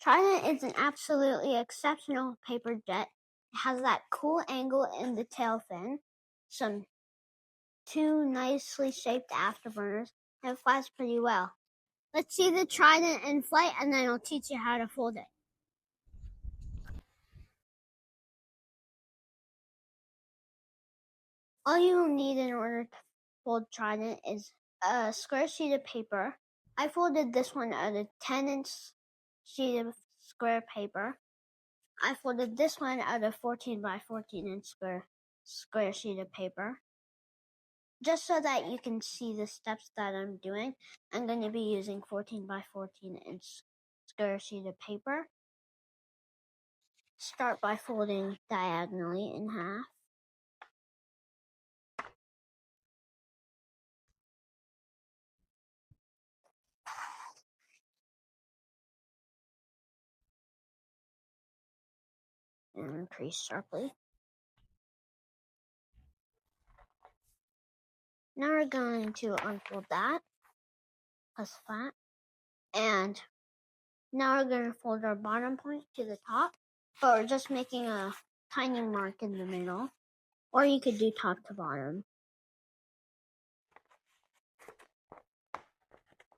Trident is an absolutely exceptional paper jet. It has that cool angle in the tail fin, two nicely shaped afterburners, and it flies pretty well. Let's see the Trident in flight, and then I'll teach you how to fold it. All you will need in order to fold Trident is a square sheet of paper. I folded this one out of 10-inch sheet of square paper. I folded this one out of 14 by 14 inch square sheet of paper. Just so that you can see the steps that I'm doing, I'm going to be using 14 by 14 inch square sheet of paper. Start by folding diagonally in half. And increase sharply. Now we're going to unfold that, plus flat, and now we're going to fold our bottom point to the top, but we're just making a tiny mark in the middle, or you could do top to bottom.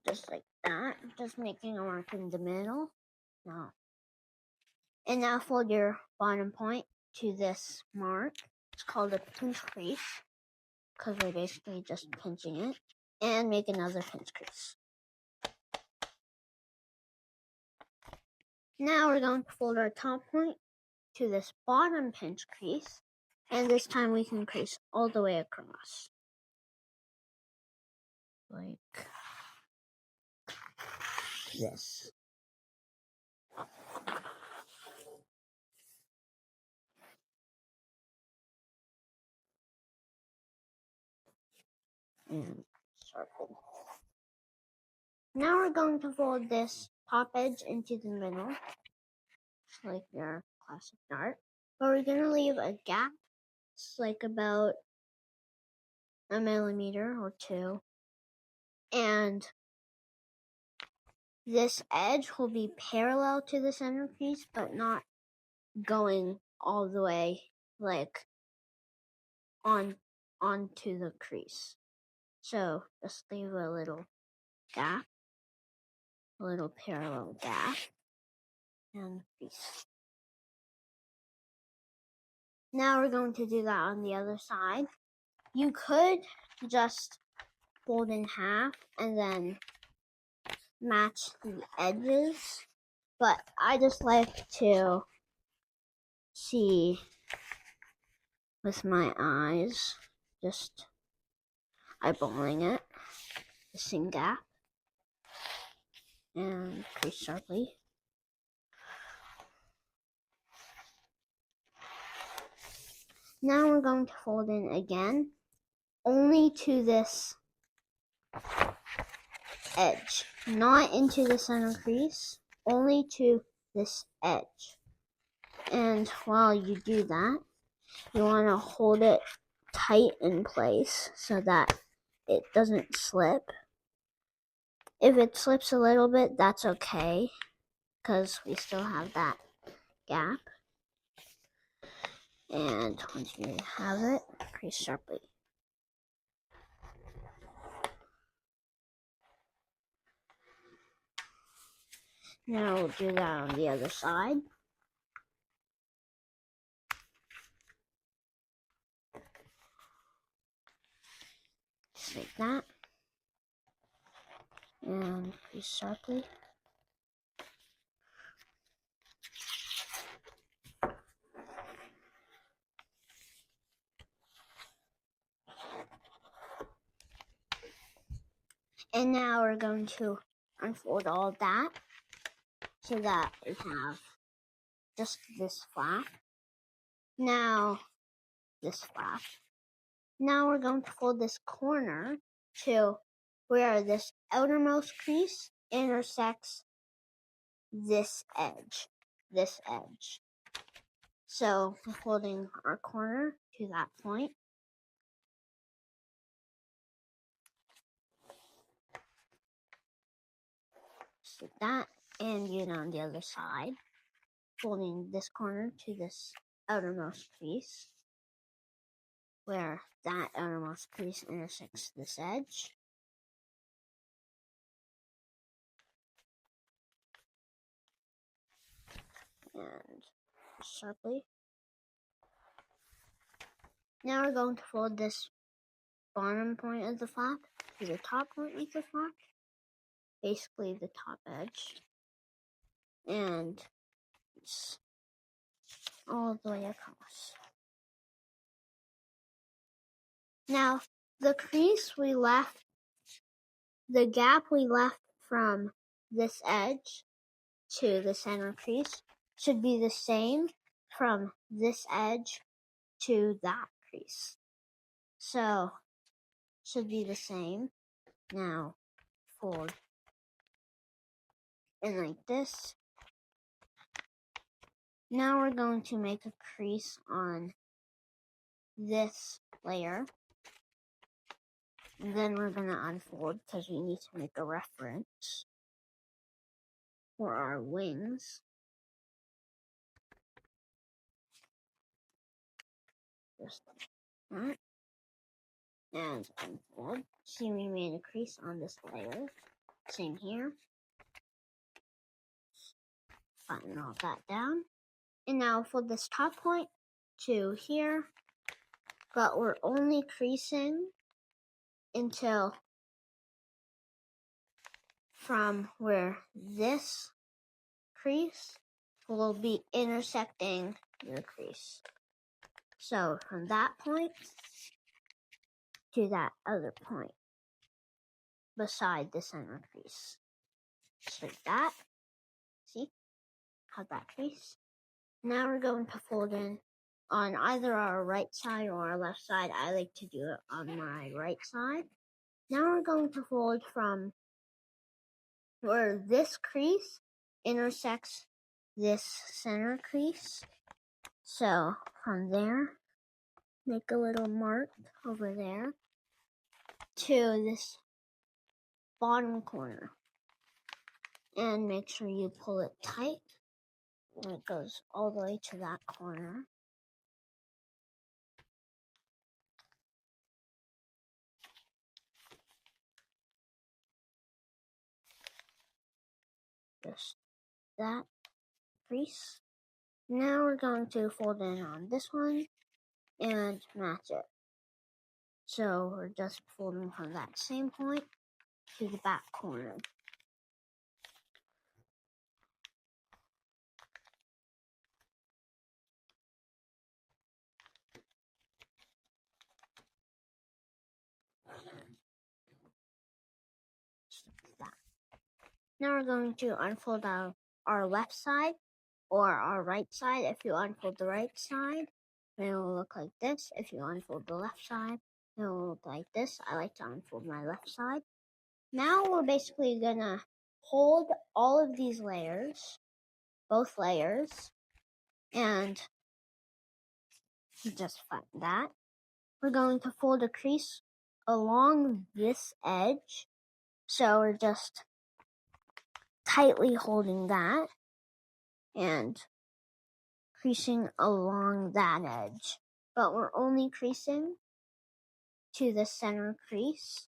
Just like that, just making a mark in the middle. Now, and now fold your bottom point to this mark. It's called a pinch crease, because we're basically just pinching it, and make another pinch crease. Now we're going to fold our top point to this bottom pinch crease, and this time we can crease all the way across. Like this. And circle. Now we're going to fold this top edge into the middle, like your classic dart. But we're going to leave a gap. It's like about 1 millimeter or 2. And this edge will be parallel to the center crease, but not going all the way like onto the crease. So just leave a little gap, a little parallel gap, and crease. Now we're going to do that on the other side. You could just fold in half and then match the edges, but I just like to see with my eyes, just eyeballing it, the same gap, and crease sharply. Now we're going to fold in again, only to this edge, not into the center crease, only to this edge. And while you do that, you want to hold it tight in place so that it doesn't slip. If it slips a little bit, that's okay, because we still have that gap. And once you have it, crease sharply. Now we'll do that on the other side. Just like that. And crease sharply. And now we're going to unfold all that so that we have just this flap. Now, this flap. Now we're going to fold this corner to where this outermost crease intersects this edge. So we're folding our corner to that point. Just like that. and use it on the other side, folding this corner to this outermost crease, where that outermost crease intersects this edge. And sharply. Now we're going to fold this bottom point of the flap to the top point of the flap, basically the top edge, and it's all the way across. Now, the crease we left, the gap we left from this edge to the center crease should be the same from this edge to that crease. So, should be the same. Now, fold in like this. Now we're going to make a crease on this layer. And then we're going to unfold because we need to make a reference for our wings. Just like that. And unfold. See, we made a crease on this layer. Same here. Flatten all that down. And now fold this top point to here. But we're only creasing until from where this crease will be intersecting your crease. So from that point to that other point beside the center crease. Just like that. See? Have that crease. Now we're going to fold in on either our right side or our left side. I like to do it on my right side. Now we're going to fold from where this crease intersects this center crease. So from there, make a little mark over there to this bottom corner. And make sure you pull it tight. And it goes all the way to that corner. Just that crease. Now we're going to fold in on this one and match it. So we're just folding from that same point to the back corner. Just like that. Now we're going to unfold our left side or our right side. If you unfold the right side, it will look like this. If you unfold the left side, it will look like this. I like to unfold my left side. Now we're basically gonna hold all of these layers, both layers, and just flatten that. We're going to fold a crease along this edge. So we're just tightly holding that and creasing along that edge. But we're only creasing to the center crease,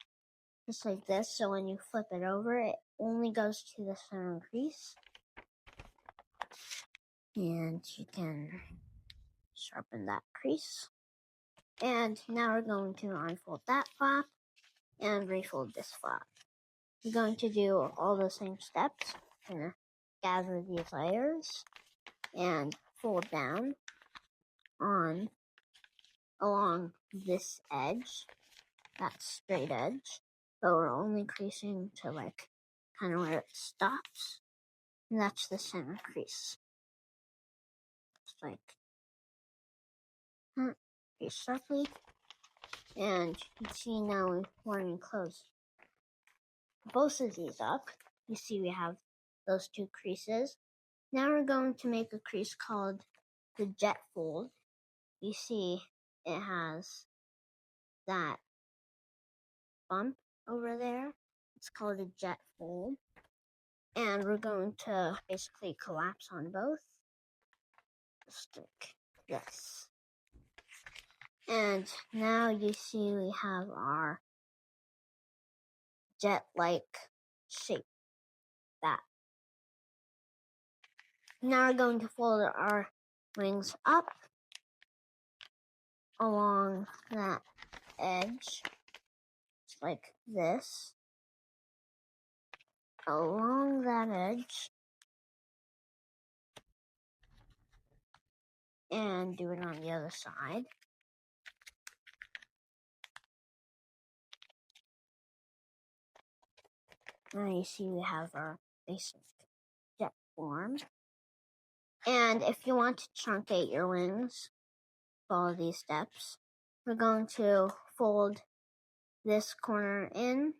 just like this. So when you flip it over, it only goes to the center crease. And you can sharpen that crease. And now we're going to unfold that flap and refold this flap. We're going to do all the same steps. I'm going to gather these layers and fold down on along this edge, that straight edge, but we're only creasing to like kind of where it stops, and that's the center crease. Just like that, crease sharply, and you can see now when we close both of these up, you see we have those two creases. Now we're going to make a crease called the jet fold. You see it has that bump over there. It's called a jet fold. And we're going to basically collapse on both. Just like this. And now you see we have our jet-like shape. That. Now we're going to fold our wings up along that edge, just like this. Along that edge. And do it on the other side. Now you see we have our basic jet form. And if you want to truncate your wings, follow these steps. We're going to fold this corner in,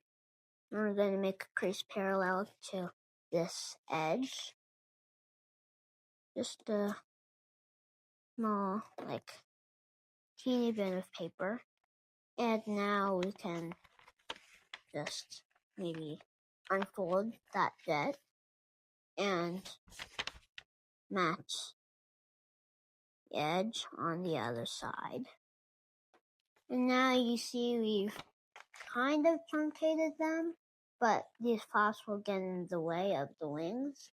and we're going to make a crease parallel to this edge. Just a small, like, teeny bit of paper. And now we can just maybe unfold that jet and match the edge on the other side. And now you see we've kind of truncated them, but these flaps will get in the way of the wings.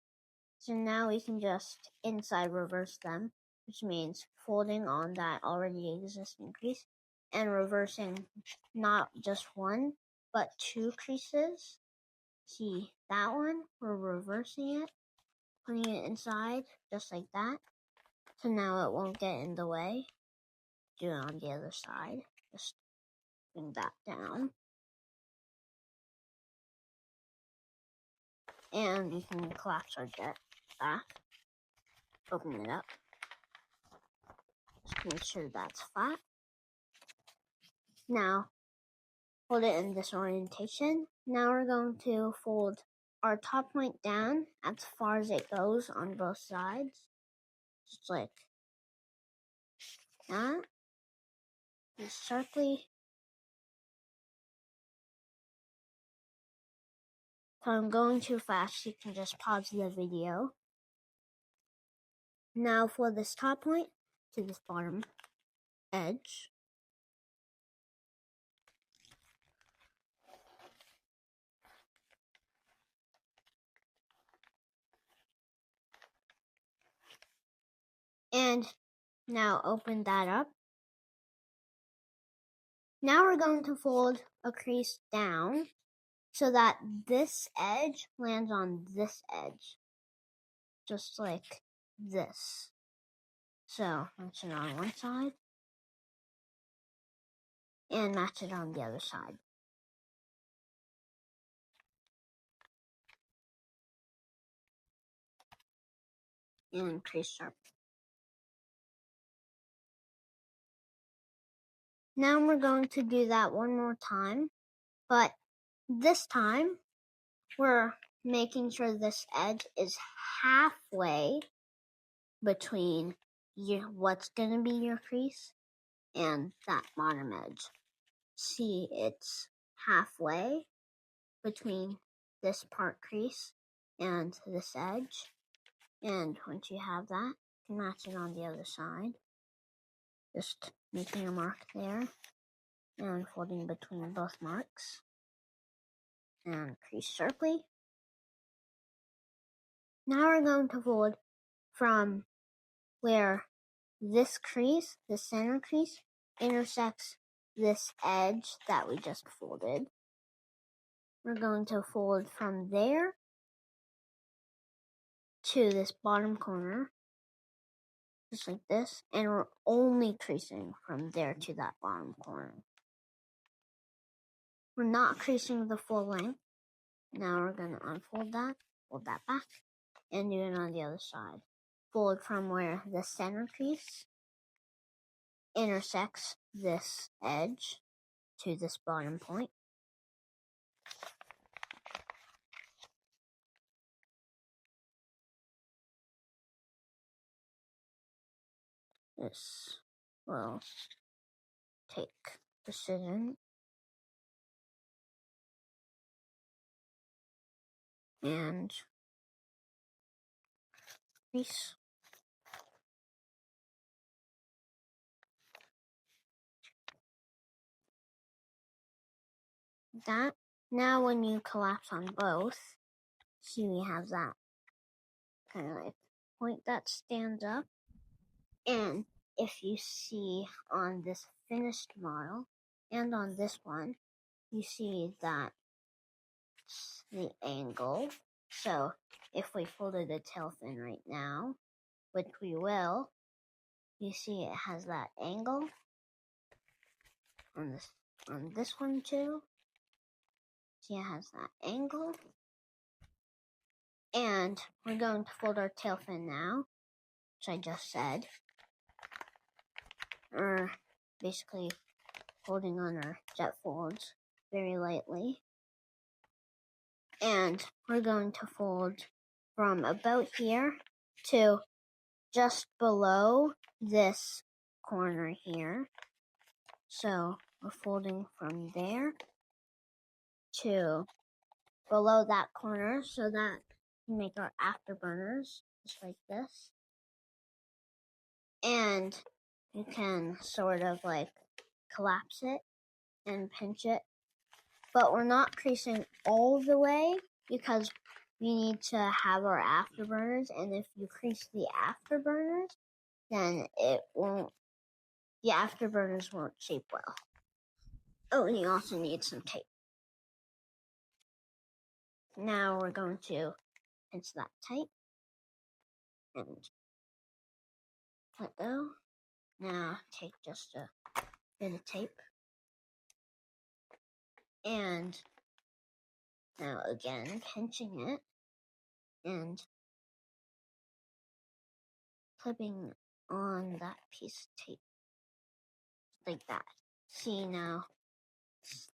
So now we can just inside reverse them, which means folding on that already existing crease and reversing not just one, but two creases. See that one? We're reversing it, putting it inside just like that. So now it won't get in the way. Do it on the other side. Just bring that down. And you can collapse our jet back. Open it up. Just make sure that's flat. Now, hold it in this orientation. Now we're going to fold our top point down as far as it goes on both sides. Just like that. Just sharply. If I'm going too fast, you can just pause the video. Now for this top point to this bottom edge. And now open that up. Now we're going to fold a crease down so that this edge lands on this edge. Just like this. So, match it on one side. And match it on the other side. And crease sharp. Now we're going to do that one more time. But this time, we're making sure this edge is halfway between what's going to be your crease and that bottom edge. See, it's halfway between this part crease and this edge. And once you have that, you can match it on the other side. Just making a mark there and folding between both marks. And crease sharply. Now we're going to fold from where this crease, the center crease, intersects this edge that we just folded. We're going to fold from there to this bottom corner, just like this, and we're only creasing from there to that bottom corner. We're not creasing the full length. Now we're going to unfold that, fold that back, and do it on the other side. Fold from where the center crease intersects this edge to this bottom point. This will take precision and crease. That. Now when you collapse on both, see we have that kind of like point that stands up. And if you see on this finished model and on this one, you see that the angle. So if we folded the tail fin right now, which we will, you see it has that angle on this one too. See, it has that angle. And we're going to fold our tail fin now, which I just said. Or basically holding on our jet folds very lightly. And we're going to fold from about here to just below this corner here. So we're folding from there to below that corner so that we make our afterburners just like this. And you can sort of like collapse it and pinch it. But we're not creasing all the way because we need to have our afterburners, and if you crease the afterburners, then the afterburners won't shape well. Oh, and you also need some tape. Now we're going to pinch that tight and let go. Now take just a bit of tape. And now again, pinching it and clipping on that piece of tape. Like that. See now, it's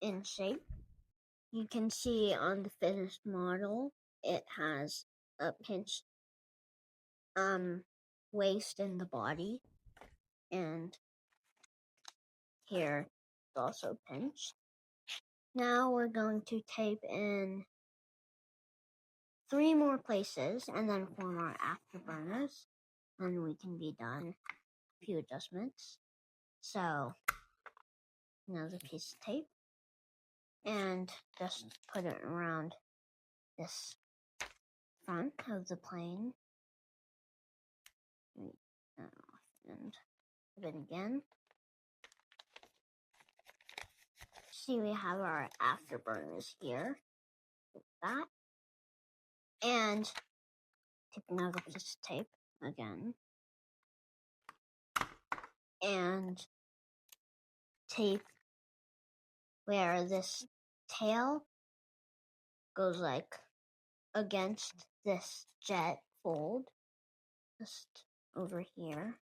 in shape. You can see on the finished model, it has a pinched waist in the body. And here it's also pinched. Now we're going to tape in 3 more places and then form our afterburners. And we can be done. A few adjustments. So, another piece of tape. And just put it around this front of the plane. And put it again. See, we have our afterburners here. Like that. And take another piece of tape again. And tape where this tail goes like against this jet fold, just over here.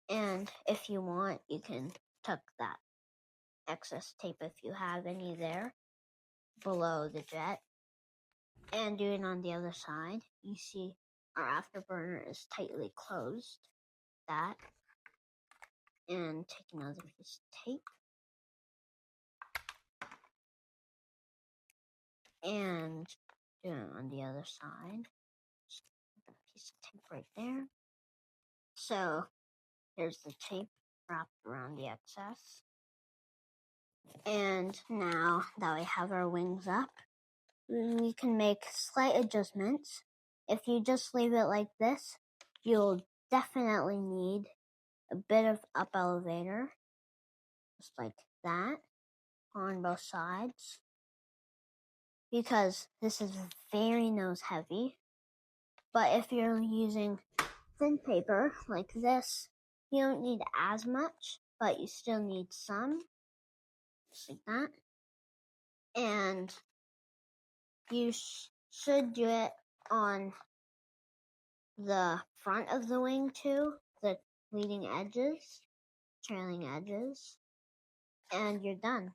And if you want, you can tuck that excess tape, if you have any there, below the jet. And do it on the other side. You see our afterburner is tightly closed. That. And take another piece of tape. And do it on the other side. Just put a piece of tape right there. So here's the tape wrapped around the excess. And now that we have our wings up, we can make slight adjustments. If you just leave it like this, you'll definitely need a bit of up elevator, just like that, on both sides, because this is very nose heavy. But if you're using thin paper like this, you don't need as much, but you still need some, just like that. And you should do it on the front of the wing too, the leading edges, trailing edges, and you're done.